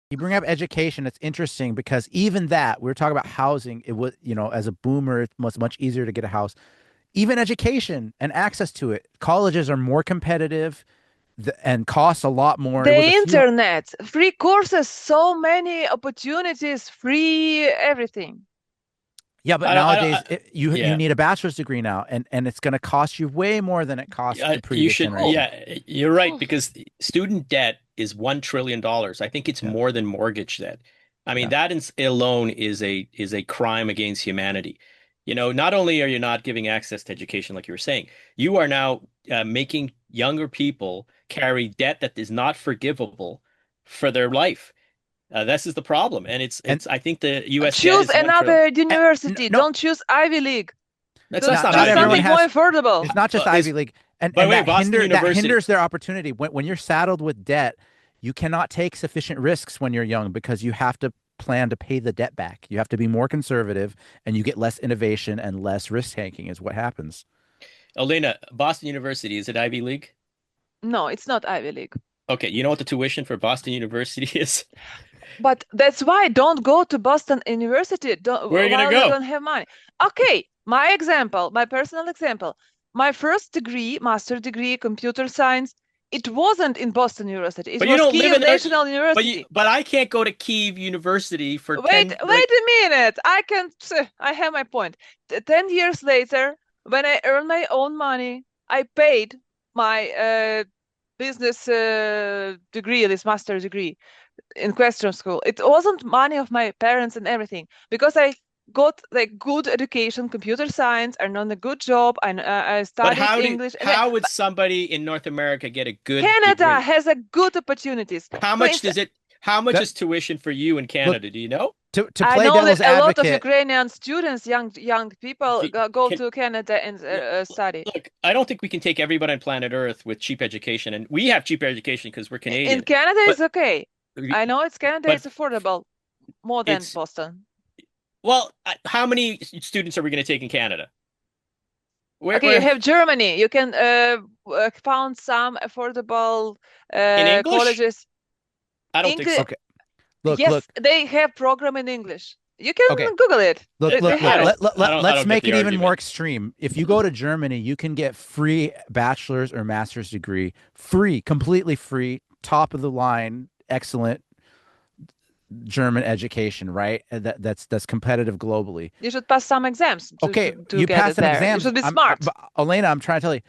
You bring up education. It's interesting because even that, we were talking about housing. It was, as a boomer, it was much easier to get a house. Even education and access to it. Colleges are more competitive and cost a lot more. It The was a few. internet, free courses, so many opportunities, free everything. Yeah, but I don't, nowadays you yeah. need a bachelor's degree now, and it's going to cost you way more than it cost the You previous should, generation. yeah, you're right, because student debt is $1 trillion. I think it's Yeah, more than mortgage debt. I mean, yeah. that alone is a crime against humanity. Not only are you not giving access to education, like you were saying, you are now making younger people carry debt that is not forgivable for their life. This is the problem, and And I think the U.S. debt Choose is 1 trillion. another no, university. no, Don't choose Ivy League. That's not not Choose Ivy everyone something League. more has. affordable. It's not just Ivy Is League, and By the way, that Boston University. hinders their opportunity. When you're saddled with debt, you cannot take sufficient risks when you're young because you have to plan to pay the debt back. You have to be more conservative, and you get less innovation and less risk taking. Is what happens. Elena, Boston University, is it Ivy League? No, it's not Ivy League. Okay, you know what the tuition for Boston University is? But that's why don't go to Boston University Where are you gonna while you go? don't have money. Okay, my example, my personal example. My first degree, master degree, computer science, it wasn't in Boston University. It But you was don't live Kiev in there. National University. But I can't go to Kiev University for Wait, 10 wait a minute. I have my point. 10 years later, when I earned my own money, I paid my business degree, this master degree in question school. It wasn't money of my parents and everything because I got like good education, computer science, and on a good job. I But studied English. how would somebody in North America get a good Canada degree? has a good opportunities. How For much instance, does it how much That is tuition for you in look Canada? Do you know? to I play know that devil's a lot of advocate. Ukrainian students, young people, The- go Can to Canada and Look, study. look, I don't think we can take everybody on planet Earth with cheap education, and we have cheap education because we're In Canadian. Canada, But it's okay. I know it's Canada but is affordable more than it's Boston. well, how many students are we going to take in Canada? Okay, you Where have Germany. You can found some affordable in English? colleges. I don't think English, so. Okay, look. yes, they have program in English. You can Okay, Google it. They look. have it. I Let's don't get make the it even more argument. extreme. If you go to Germany, you can get free bachelor's or master's degree, free, completely free, top of the line, excellent German education, right? That's competitive globally. You should pass some exams Okay, to you get pass it some there. You exams. should be smart. But Elena, I'm trying to tell you,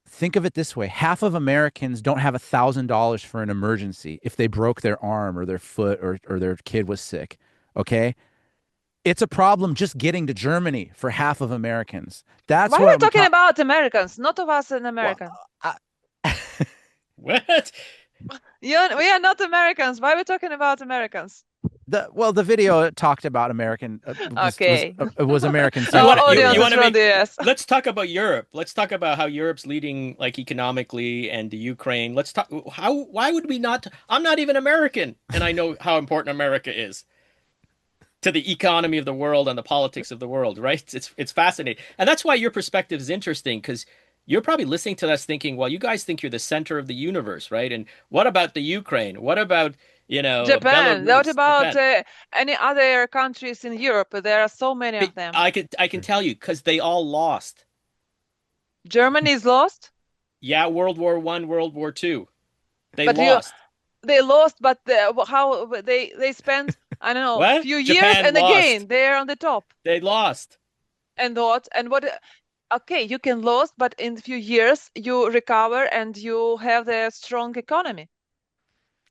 think of it this way: half of Americans don't have $1,000 for an emergency if they broke their arm or their foot or their kid was sick. Okay, it's a problem just getting to Germany for half of Americans. That's Why what are we I'm talking talking. about Americans? Not of us an Well, American. I, What? We are not Americans. Why are we talking about Americans? the video talked about American Okay. was American You Our want centric. to It you audience want is to from the make US. Let's talk about Europe. Let's talk about how Europe's leading, like, economically, and the Ukraine. Let's talk how why would we not I'm not even American, and I know how important America is to the economy of the world and the politics of the world, right? It's fascinating. And that's why your perspective is interesting, because you're probably listening to us thinking, well, you guys think you're the center of the universe, right? And what about the Ukraine? What about, Japan. What Belarus, about Japan? any other countries in Europe? There are so many of them. I can tell you because they all lost. Germany is lost, Yeah, World War I, World War II. They but lost. they lost, but how they spent, I don't know, What? few years, Japan and lost. again they're on the top. They lost. And what? Okay, you can lose, but in a few years you recover and you have the strong economy.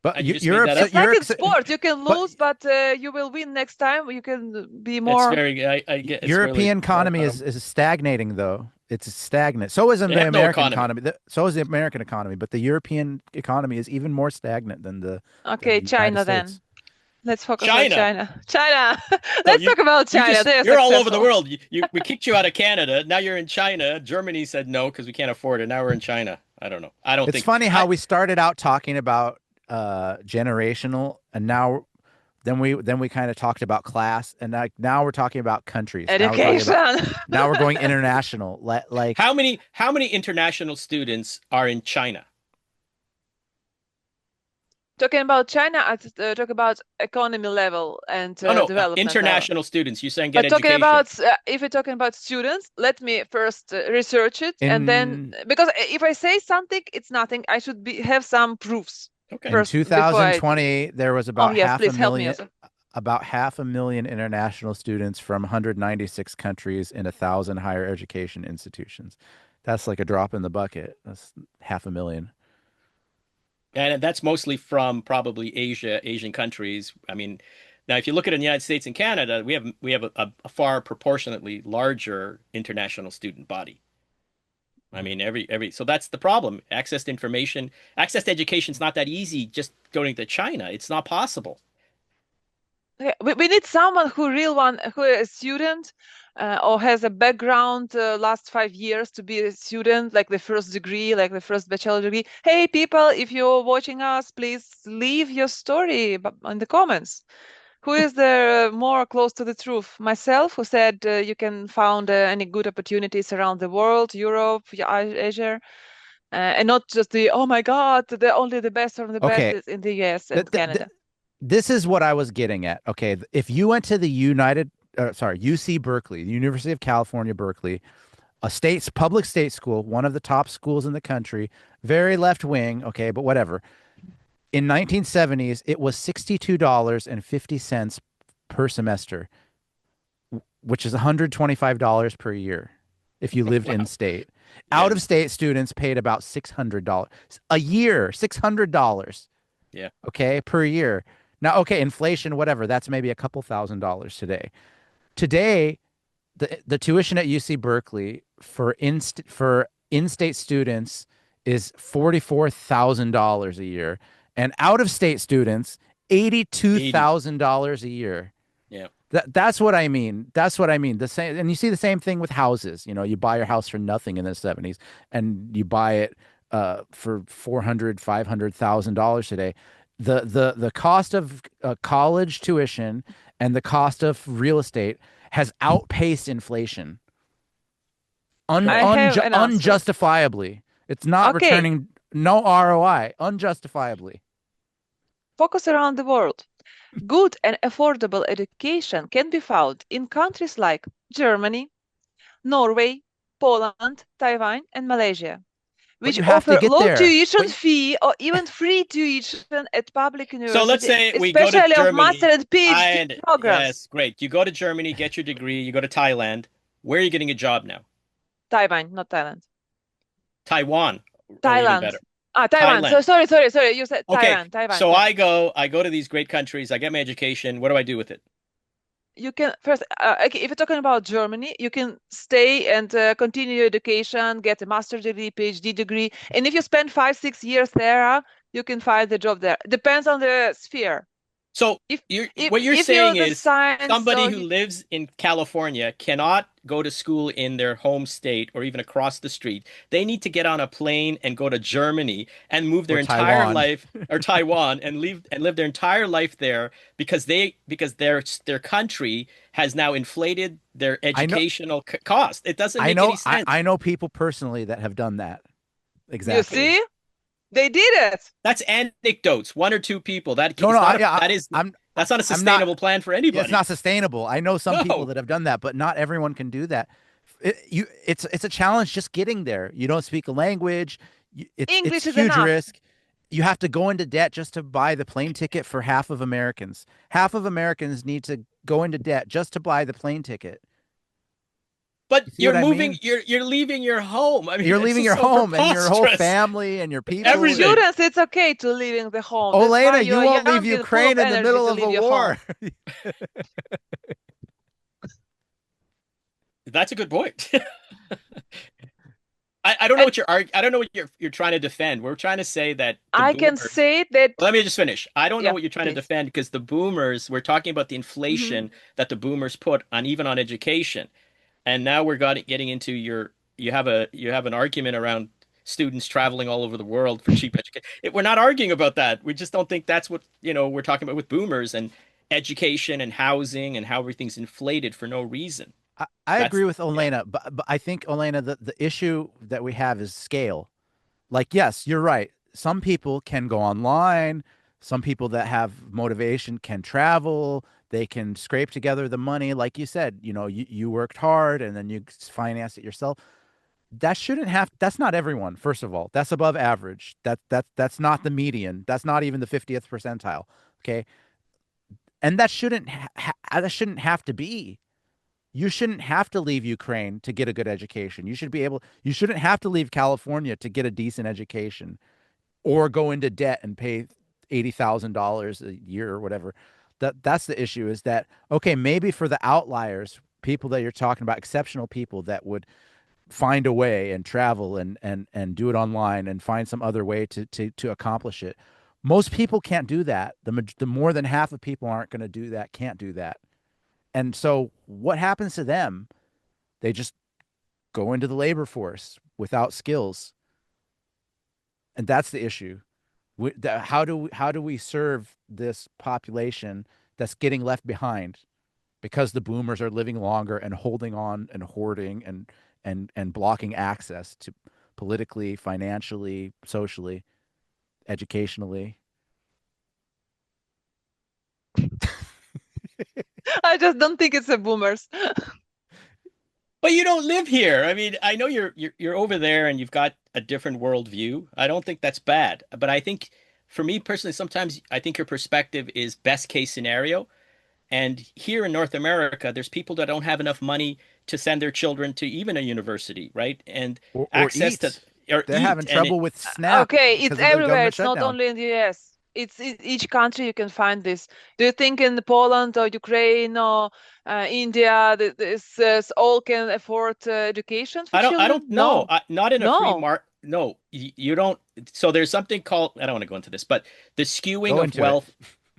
But And you just made that Europe's up? It's like in Europe's sport. You can but lose, but you will win next time. You can be It's more. very, I get, it's really European more economy fun. is stagnating though. It's stagnant. So is They the have no American economy. economy. So is the American economy, but the European economy is even more stagnant than Okay, the United China then. States. Let's focus on China. China. China. So Let's talk about China. They are you're all over the successful. world. We kicked you out of Canada. Now you're in China. Germany said no because we can't afford it. Now we're in China. I don't know. I don't It's think funny how I. we started out talking about generational, and then we kind of talked about class, and now we're talking about countries. Education. Now we're going international. How many international students are in China? Talking about China, I talk about economy level and No, no, development level. international students. You're saying get But talking education. about if we're talking about students, let me first research it, and then In because if I say something, it's nothing. I should have some proofs Okay. in first before I. 2020, there was Oh yes, please help me also. about half a million international students from 196 countries in 1,000 higher education institutions. That's like a drop in the bucket. That's half a million. And that's mostly from probably Asia, Asian countries. I mean, now if you look at the United States and Canada, we have a far proportionately larger international student body. I mean, every so that's the problem. Access to information, access to education is not that easy just going to China. It's not possible. Okay, we need someone who is a student or has a background last 5 years to be a student, like the first degree, like the first bachelor degree. Hey, people, if you're watching us, please leave your story in the comments. Who is the more close to the truth? Myself, who said you can find any good opportunities around the world, Europe, Asia, and not just oh my God, the only the best from the best Okay, is in the US th and th th Canada. this is what I was getting at. Okay, if you went to the UC Berkeley, the University of California, Berkeley, a public state school, one of the top schools in the country, very left wing, okay, but whatever. In 1970s, it was $62.50 per semester, which is $125 per year if you lived in Wow. state. Yeah. Out of state students paid about $600 a year, $600, Yeah. okay, per year. Now, okay, inflation, whatever, that's maybe a couple $1,000s today. Today, the tuition at UC Berkeley for in-state students is $44,000 a year, and out-of-state students80. $82,000 a year. Yeah. That's what I mean. That's what I mean. The same, and you see the same thing with houses. You know, you buy your house for nothing in the 70s, and you buy it for 400, $500,000 today. The cost of college tuition and the cost of real estate has outpaced inflation Sure. I have an answer. unjustifiably. It's not Okay, returning no ROI, unjustifiably. focus around the world. Good and affordable education can be found in countries like Germany, Norway, Poland, Taiwan, and Malaysia, But which you have to offer get low there. tuition fee or even free tuition at public So let's university, say we go to especially of master Germany. and PhD programs. Yes, great. You go to Germany, get your degree, you go to Thailand. Where are you getting a job now? Taiwan, not Thailand. Taiwan, or even Thailand. better, Taiwan. So Thailand. sorry. You said Okay, Taiwan, so Taiwan. I go to these great countries, I get my education. What do I do with it? You can first, okay, if you're talking about Germany, you can stay and continue your education, get a master's degree, PhD degree, and if you spend 5, 6 years there, you can find the job there. Depends on the sphere. So If what you're if you're saying the is science somebody or who lives in California cannot go to school in their home state or even across the street. They need to get on a plane and go to Germany and move Or their entire Taiwan. life, or Taiwan, and live their entire life there because their country has now inflated their I know educational cost. It doesn't make any sense. I know people personally that have done that. you Exactly. see, they did it. That's anecdotes, one or two people. That No, no, it's not I, a yeah, that is that's not a I'm not. sustainable plan for Yeah, it's not anybody. sustainable. I know some people No. that have done that, but not everyone can do that. It's a challenge just getting there. You don't speak a language. It's English is huge enough. risk. You have to go into debt just to buy the plane ticket for half of Americans. Half of Americans need to go into debt just to buy the plane ticket. But You see you're what I moving, mean? you're leaving your home. I mean, You're it's leaving just your so home and your whole preposterous. family and your To people. Everything. students, it's okay to live in the home. That's why Olena, you you're won't leave young and full Ukraine of in the energy middle to of a leave your home. war. That's a good point. I don't know And what I don't know what you're trying to defend. We're trying to say that the I can boomers. say that, Let me just finish. I don't know yeah, what you're trying to please. defend because the boomers, we're talking about the Hmm. inflation that the boomers put on even on education. And now getting into you have an argument around students traveling all over the world for cheap education. We're not arguing about that. We just don't think that's what, we're talking about with boomers and education and housing and how everything's inflated for no reason. I That's agree with yeah. Olena, but I think Olena, the issue that we have is scale. Like, yes, you're right. Some people can go online. Some people that have motivation can travel, they can scrape together the money. Like you said, you worked hard and then you finance it yourself. That's not everyone, first of all. That's above average. That's not the median. That's not even the 50th percentile. Okay. And that shouldn't have to be. You shouldn't have to leave Ukraine to get a good education. You shouldn't have to leave California to get a decent education or go into debt and pay $80,000 a year or whatever. That's the issue is that, okay, maybe for the outliers, people that you're talking about, exceptional people that would find a way and travel and do it online and find some other way to accomplish it. Most people can't do that. The more than half of people aren't going to do that, can't do that. And so what happens to them? They just go into the labor force without skills. And that's the issue. How do we serve this population that's getting left behind because the boomers are living longer and holding on and hoarding and blocking access to politically, financially, socially, educationally. I just don't think it's the boomers. But you don't live here. I mean, I know you're over there and you've got a different worldview. I don't think that's bad. But I think for me personally, sometimes I think your perspective is best case scenario. And here in North America, there's people that don't have enough money to send their children to even a university, right? And Or access to eat. or They're eat. having And trouble with SNAP Okay, it's because of the everywhere. government It's not shutdown. only in the US. It's in each country you can find this. Do you think in Poland or Ukraine or India, this all can afford education for I children? don't know. No, Not in a free no. market. No, you don't. So there's something called, I don't want to go into this, but the skewing Go of into it. wealth,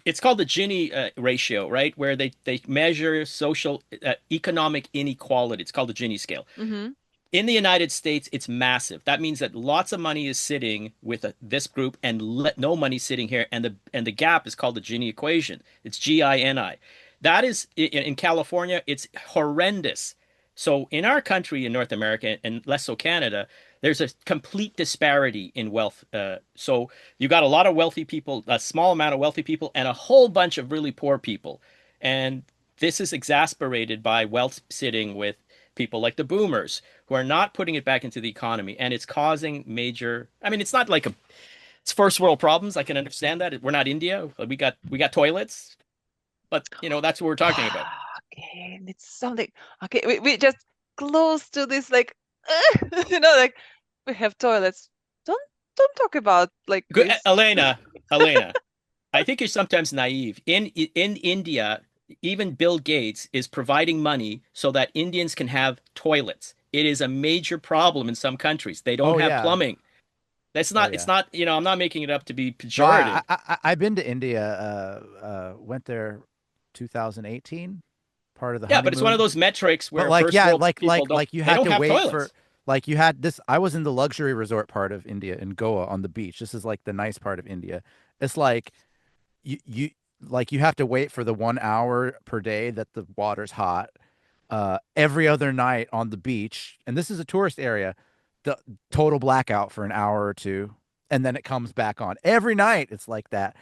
it's called the Gini ratio, right? Where they measure social economic inequality. It's called the Gini scale. Mm-hmm. In the United States, it's massive. That means that lots of money is sitting with this group and no money sitting here, and the gap is called the Gini equation. It's Gini. That is in California, it's horrendous. So in our country, in North America, and less so Canada, there's a complete disparity in wealth. So you got a lot of wealthy people, a small amount of wealthy people, and a whole bunch of really poor people. And this is exasperated by wealth sitting with people like the boomers who are not putting it back into the economy, and it's causing major. I mean, it's not like it's first world problems. I can understand that. We're not India. We got toilets, but that's what we're talking about. Okay, and it's something. Okay, we just close to this like, like we have toilets. Don't don't talk about like Good, this. Elena, I think you're sometimes naive. In India, even Bill Gates is providing money so that Indians can have toilets. It is a major problem in some countries. They don't Oh have yeah. plumbing. That's Oh not, it's yeah. not, I'm not making it up to be No, pejorative. I've been to India. Went there 2018, part of the Yeah, but it's one of honeymoon. those metrics But where like, first yeah, world people like you they had don't to have wait for, toilets. like you had this. I was in the luxury resort part of India in Goa on the beach. This is like the nice part of India. It's like you have to wait for the 1 hour per day that the water's hot. Every other night on the beach, and this is a tourist area, the total blackout for an hour or two, and then it comes back on. Every night it's like that.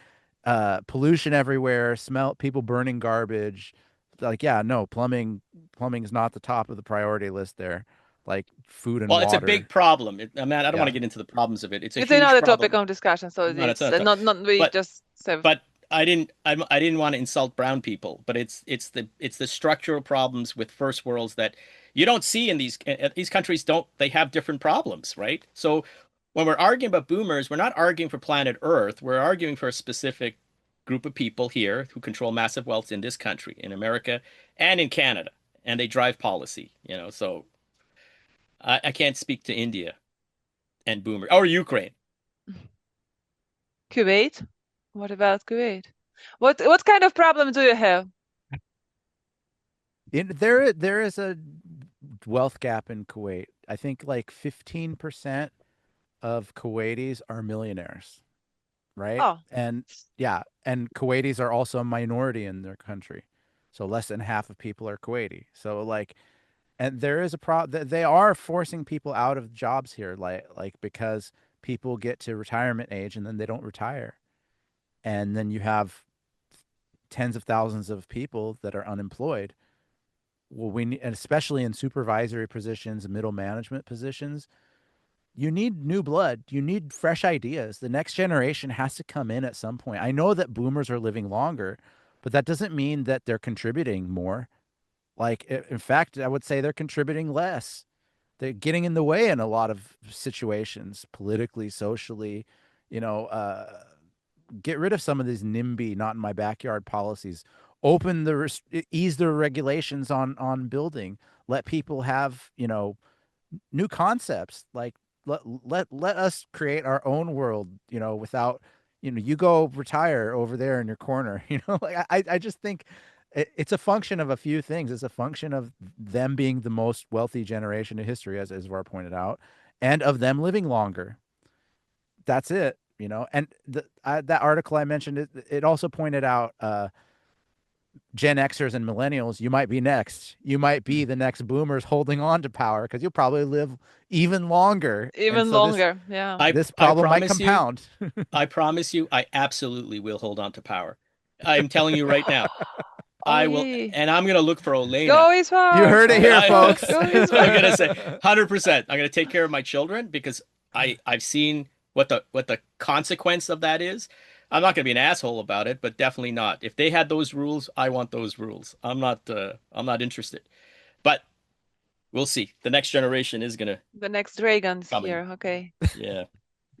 Pollution everywhere, smell, people burning garbage. Like, yeah, no, plumbing is not the top of the priority list there. Like food and Well, it's a big water. problem. Man, I don't want to Yeah. get into the problems of it. It's a It's huge another topic problem. of discussion, so No, it's it's not. not we But just have. but I didn't want to insult brown people, but it's the structural problems with first worlds that you don't see in these countries. Don't they have different problems, right? So when we're arguing about boomers, we're not arguing for planet Earth. We're arguing for a specific group of people here who control massive wealth in this country, in America and in Canada, and they drive policy. So I can't speak to India and boomer or Ukraine. Kuwait? What about Kuwait? What kind of problem do you have? There is a wealth gap in Kuwait. I think like 15% of Kuwaitis are millionaires, right? Oh, And yeah, and Kuwaitis are also a minority in their country. So less than half of people are Kuwaiti. So like, and there is a problem. They are forcing people out of jobs here, like because people get to retirement age and then they don't retire. and then you have tens of thousands of people that are unemployed. Well, we need, and especially in supervisory positions, middle management positions, you need new blood. You need fresh ideas. The next generation has to come in at some point. I know that boomers are living longer, but that doesn't mean that they're contributing more. Like, in fact, I would say they're contributing less. They're getting in the way in a lot of situations, politically, socially. You know, get rid of some of these NIMBY, not in my backyard policies. Open ease the regulations on building. Let people have, new concepts. Like, let us create our own world, without, you go retire over there in your corner. Like, I just think it's a function of a few things. It's a function of them being the most wealthy generation in history, as Var pointed out, and of them living longer. That's it. And that article I mentioned, it also pointed out, Gen Xers and millennials, you might be next. You might be the next boomers holding on to power because you'll probably live even longer. And Even so this longer. Yeah. this I problem might promise you, compound. I absolutely will hold on to power. I'm telling you right now. Oh, I will, yeah. and I'm gonna look for Olena. Go is You far. heard it here, folks. Go is I'm far. gonna say 100%. I'm gonna take care of my children because I've seen what the consequence of that is. I'm not gonna be an asshole about it, but definitely not. If they had those rules, I want those rules. I'm not interested. But we'll see. The next generation is gonna The next dragon's coming. here. Okay. Yeah.